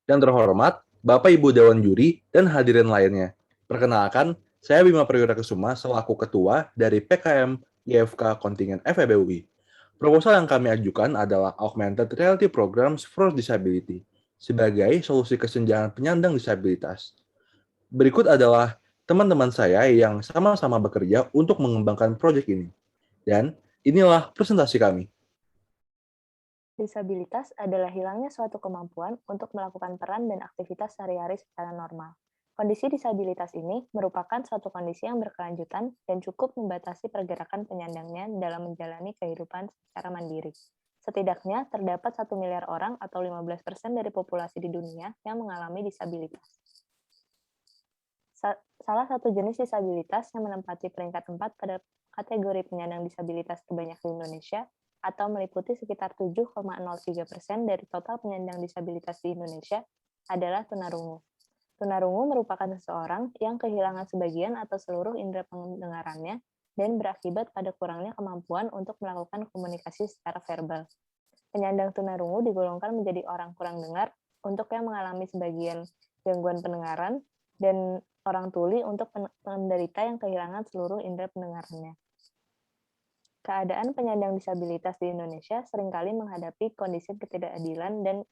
Yang terhormat, Bapak Ibu Dewan Juri dan hadirin lainnya. Perkenalkan, saya Bima Priyodakusuma selaku Ketua dari PKM IFK Kontingen FEB UI. Proposal yang kami ajukan adalah Augmented Reality Programs for Disability sebagai solusi kesenjangan penyandang disabilitas. Berikut adalah teman-teman saya yang sama-sama bekerja untuk mengembangkan proyek ini. Dan inilah presentasi kami. Disabilitas adalah hilangnya suatu kemampuan untuk melakukan peran dan aktivitas sehari-hari secara normal. Kondisi disabilitas ini merupakan suatu kondisi yang berkelanjutan dan cukup membatasi pergerakan penyandangnya dalam menjalani kehidupan secara mandiri. Setidaknya terdapat 1 miliar orang atau 15% dari populasi di dunia yang mengalami disabilitas. Salah satu jenis disabilitas yang menempati peringkat 4 pada kategori penyandang disabilitas terbanyak di Indonesia atau meliputi sekitar 7,03% dari total penyandang disabilitas di Indonesia adalah tunarungu. Tunarungu merupakan seseorang yang kehilangan sebagian atau seluruh indera pendengarannya dan berakibat pada kurangnya kemampuan untuk melakukan komunikasi secara verbal. Penyandang tunarungu digolongkan menjadi orang kurang dengar untuk yang mengalami sebagian gangguan pendengaran dan orang tuli untuk penderita yang kehilangan seluruh indera pendengarannya. Keadaan penyandang disabilitas di Indonesia seringkali menghadapi kondisi ketidakadilan dan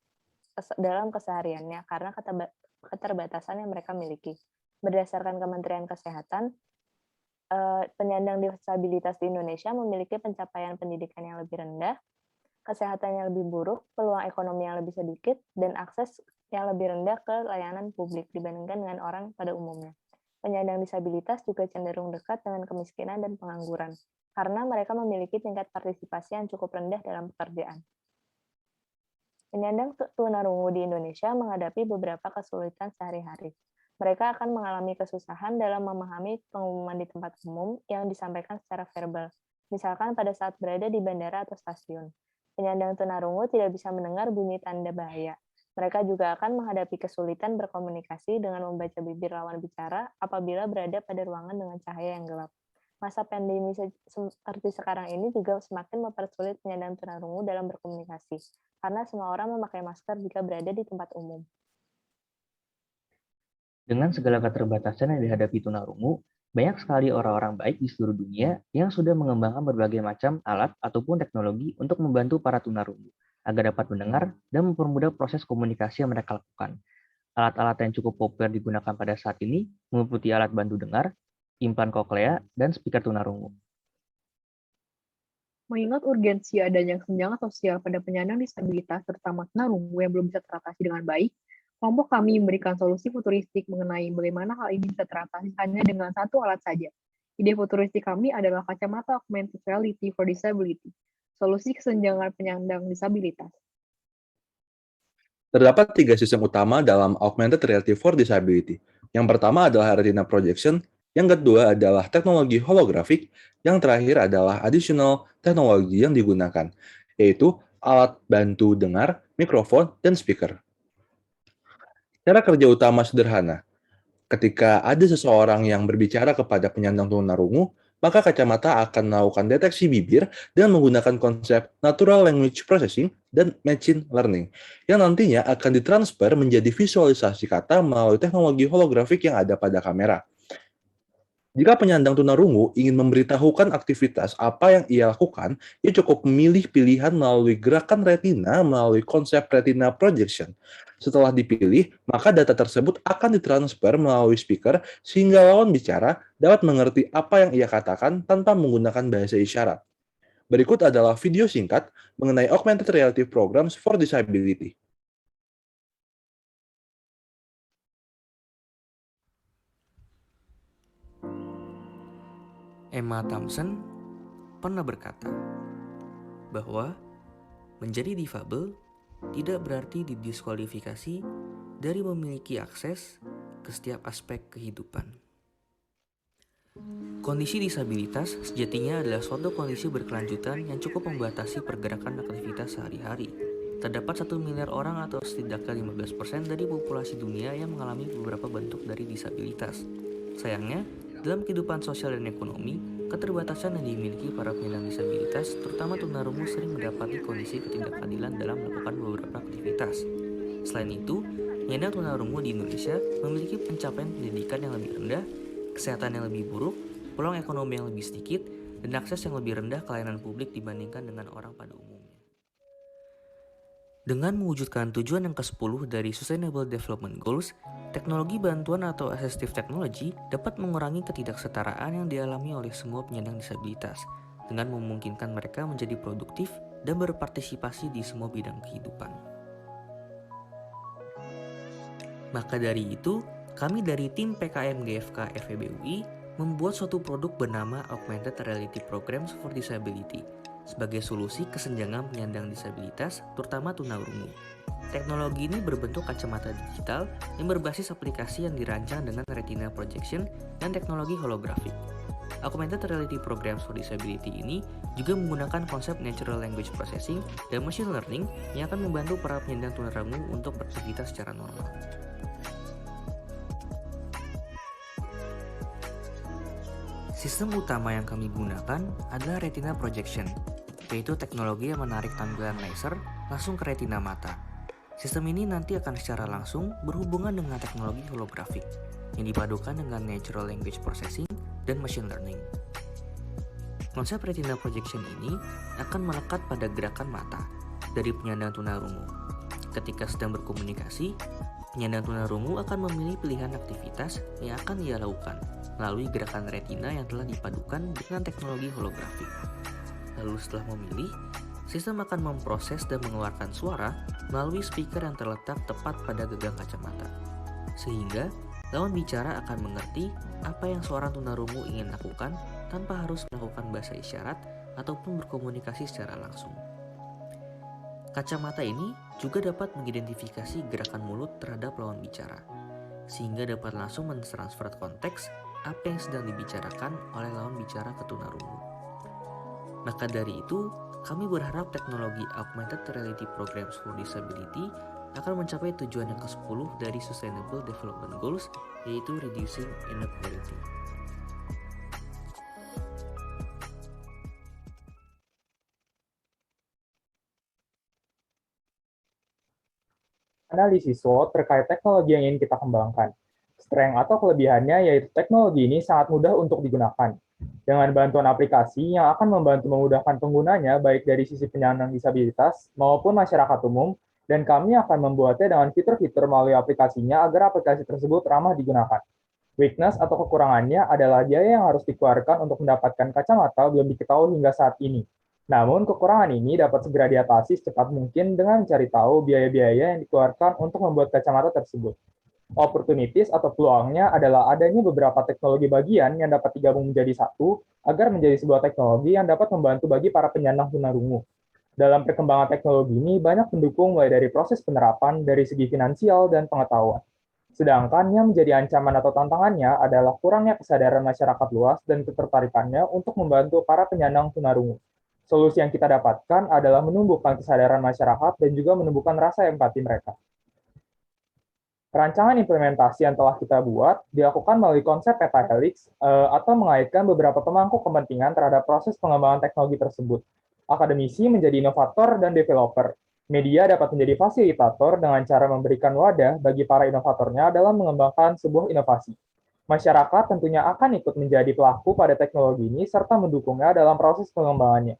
dalam kesehariannya karena keterbatasan yang mereka miliki. Berdasarkan Kementerian Kesehatan, penyandang disabilitas di Indonesia memiliki pencapaian pendidikan yang lebih rendah, kesehatan yang lebih buruk, peluang ekonomi yang lebih sedikit, dan akses yang lebih rendah ke layanan publik dibandingkan dengan orang pada umumnya. Penyandang disabilitas juga cenderung dekat dengan kemiskinan dan pengangguran, karena mereka memiliki tingkat partisipasi yang cukup rendah dalam pekerjaan. Penyandang tunarungu di Indonesia menghadapi beberapa kesulitan sehari-hari. Mereka akan mengalami kesusahan dalam memahami pengumuman di tempat umum yang disampaikan secara verbal, misalkan pada saat berada di bandara atau stasiun. Penyandang tunarungu tidak bisa mendengar bunyi tanda bahaya. Mereka juga akan menghadapi kesulitan berkomunikasi dengan membaca bibir lawan bicara apabila berada pada ruangan dengan cahaya yang gelap. Masa pandemi seperti sekarang ini juga semakin mempersulit penyandang tunarungu dalam berkomunikasi, karena semua orang memakai masker jika berada di tempat umum. Dengan segala keterbatasan yang dihadapi tunarungu, banyak sekali orang-orang baik di seluruh dunia yang sudah mengembangkan berbagai macam alat ataupun teknologi untuk membantu para tunarungu agar dapat mendengar dan mempermudah proses komunikasi yang mereka lakukan. Alat-alat yang cukup populer digunakan pada saat ini meliputi alat bantu dengar, implan koklea, dan speaker tunarungu. Mengingat urgensi adanya kesenjangan sosial pada penyandang disabilitas, terutama tunarungu yang belum bisa teratasi dengan baik, kelompok kami memberikan solusi futuristik mengenai bagaimana hal ini bisa teratasi hanya dengan satu alat saja. Ide futuristik kami adalah kacamata augmented reality for disability, solusi kesenjangan penyandang disabilitas. Terdapat 3 sistem utama dalam Augmented Reality for Disability. Yang pertama adalah Retina Projection, yang kedua adalah teknologi holografik, yang terakhir adalah additional teknologi yang digunakan, yaitu alat bantu dengar, mikrofon, dan speaker. Cara kerja utama sederhana. Ketika ada seseorang yang berbicara kepada penyandang tunarungu, maka kacamata akan melakukan deteksi bibir dengan menggunakan konsep Natural Language Processing dan Machine Learning, yang nantinya akan ditransfer menjadi visualisasi kata melalui teknologi holografik yang ada pada kamera. Jika penyandang tunarungu ingin memberitahukan aktivitas apa yang ia lakukan, ia cukup memilih pilihan melalui gerakan retina melalui konsep retina projection. Setelah dipilih, maka data tersebut akan ditransfer melalui speaker sehingga lawan bicara dapat mengerti apa yang ia katakan tanpa menggunakan bahasa isyarat. Berikut adalah video singkat mengenai Augmented Reality Programs for Disability. Emma Thompson pernah berkata bahwa menjadi difabel tidak berarti didiskualifikasi dari memiliki akses ke setiap aspek kehidupan. Kondisi disabilitas sejatinya adalah suatu kondisi berkelanjutan yang cukup membatasi pergerakan aktivitas sehari-hari. Terdapat 1 miliar orang atau setidaknya 15% dari populasi dunia yang mengalami beberapa bentuk dari disabilitas. Sayangnya, dalam kehidupan sosial dan ekonomi, keterbatasan yang dimiliki para penyandang disabilitas, terutama tunarungu, sering mendapati kondisi ketidakadilan dalam melakukan beberapa aktivitas. Selain itu, penyandang tunarungu di Indonesia memiliki pencapaian pendidikan yang lebih rendah, kesehatan yang lebih buruk, peluang ekonomi yang lebih sedikit, dan akses yang lebih rendah ke layanan publik dibandingkan dengan orang pada umumnya. Dengan mewujudkan tujuan yang ke-10 dari Sustainable Development Goals, teknologi bantuan atau assistive technology dapat mengurangi ketidaksetaraan yang dialami oleh semua penyandang disabilitas, dengan memungkinkan mereka menjadi produktif dan berpartisipasi di semua bidang kehidupan. Maka dari itu, kami dari tim PKM GFK FEB UI membuat suatu produk bernama Augmented Reality Programs for Disability sebagai solusi kesenjangan penyandang disabilitas, terutama tunarungu. Teknologi ini berbentuk kacamata digital yang berbasis aplikasi yang dirancang dengan retina projection dan teknologi holografik. Augmented Reality Programs for Disability ini juga menggunakan konsep Natural Language Processing dan Machine Learning yang akan membantu para penyandang tunarungu untuk beraktivitas secara normal. Sistem utama yang kami gunakan adalah retina projection, yaitu teknologi yang menarik tampilan laser langsung ke retina mata. Sistem ini nanti akan secara langsung berhubungan dengan teknologi holografik, yang dipadukan dengan natural language processing dan machine learning. Konsep retina projection ini akan melekat pada gerakan mata dari penyandang tunarungu. Ketika sedang berkomunikasi, penyandang tunarungu akan memilih pilihan aktivitas yang akan ia lakukan melalui gerakan retina yang telah dipadukan dengan teknologi holografik. Lalu setelah memilih, sistem akan memproses dan mengeluarkan suara melalui speaker yang terletak tepat pada gagang kacamata. Sehingga, lawan bicara akan mengerti apa yang seorang tunarungu ingin lakukan tanpa harus melakukan bahasa isyarat ataupun berkomunikasi secara langsung. Kacamata ini juga dapat mengidentifikasi gerakan mulut terhadap lawan bicara, sehingga dapat langsung mentransfer konteks apa yang sedang dibicarakan oleh lawan bicara ke tunarungu. Maka dari itu, kami berharap teknologi Augmented Reality Programs for Disability akan mencapai tujuan yang ke-10 dari Sustainable Development Goals, yaitu Reducing Inequality. Analisis SWOT terkait teknologi yang ingin kita kembangkan. Strength atau kelebihannya yaitu teknologi ini sangat mudah untuk digunakan. Dengan bantuan aplikasi yang akan membantu memudahkan penggunanya baik dari sisi penyandang disabilitas maupun masyarakat umum, dan kami akan membuatnya dengan fitur-fitur melalui aplikasinya agar aplikasi tersebut ramah digunakan. Weakness atau kekurangannya adalah biaya yang harus dikeluarkan untuk mendapatkan kacamata belum diketahui hingga saat ini. Namun, kekurangan ini dapat segera diatasi secepat mungkin dengan mencari tahu biaya-biaya yang dikeluarkan untuk membuat kacamata tersebut. Opportunities atau peluangnya adalah adanya beberapa teknologi bagian yang dapat digabung menjadi satu agar menjadi sebuah teknologi yang dapat membantu bagi para penyandang tunarungu. Dalam perkembangan teknologi ini banyak pendukung mulai dari proses penerapan dari segi finansial dan pengetahuan. Sedangkan yang menjadi ancaman atau tantangannya adalah kurangnya kesadaran masyarakat luas dan ketertarikannya untuk membantu para penyandang tunarungu. Solusi yang kita dapatkan adalah menumbuhkan kesadaran masyarakat dan juga menumbuhkan rasa empati mereka. Perancangan implementasi yang telah kita buat dilakukan melalui konsep petahelix atau mengaitkan beberapa pemangku kepentingan terhadap proses pengembangan teknologi tersebut. Akademisi menjadi inovator dan developer. Media dapat menjadi fasilitator dengan cara memberikan wadah bagi para inovatornya dalam mengembangkan sebuah inovasi. Masyarakat tentunya akan ikut menjadi pelaku pada teknologi ini serta mendukungnya dalam proses pengembangannya.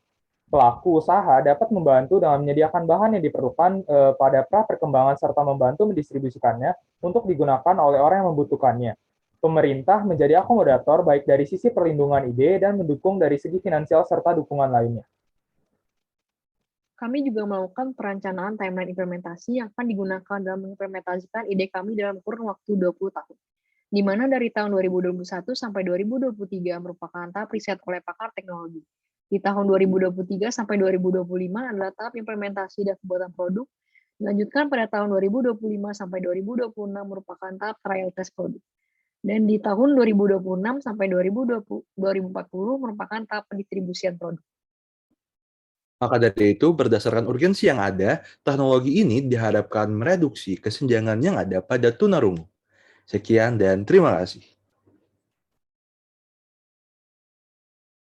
Pelaku usaha dapat membantu dengan menyediakan bahan yang diperlukan pada pra-perkembangan serta membantu mendistribusikannya untuk digunakan oleh orang yang membutuhkannya. Pemerintah menjadi akomodator baik dari sisi perlindungan ide dan mendukung dari segi finansial serta dukungan lainnya. Kami juga melakukan perencanaan timeline implementasi yang akan digunakan dalam mengimplementasikan ide kami dalam kurun waktu 20 tahun. Di mana dari tahun 2021 sampai 2023 merupakan tahap riset oleh pakar teknologi. Di tahun 2023 sampai 2025 adalah tahap implementasi dan pembuatan produk. Dilanjutkan pada tahun 2025 sampai 2026 merupakan tahap trial test produk. Dan di tahun 2026 sampai 2040 merupakan tahap pendistribusian produk. Maka dari itu, berdasarkan urgensi yang ada, teknologi ini diharapkan mereduksi kesenjangan yang ada pada tunarungu. Sekian dan terima kasih.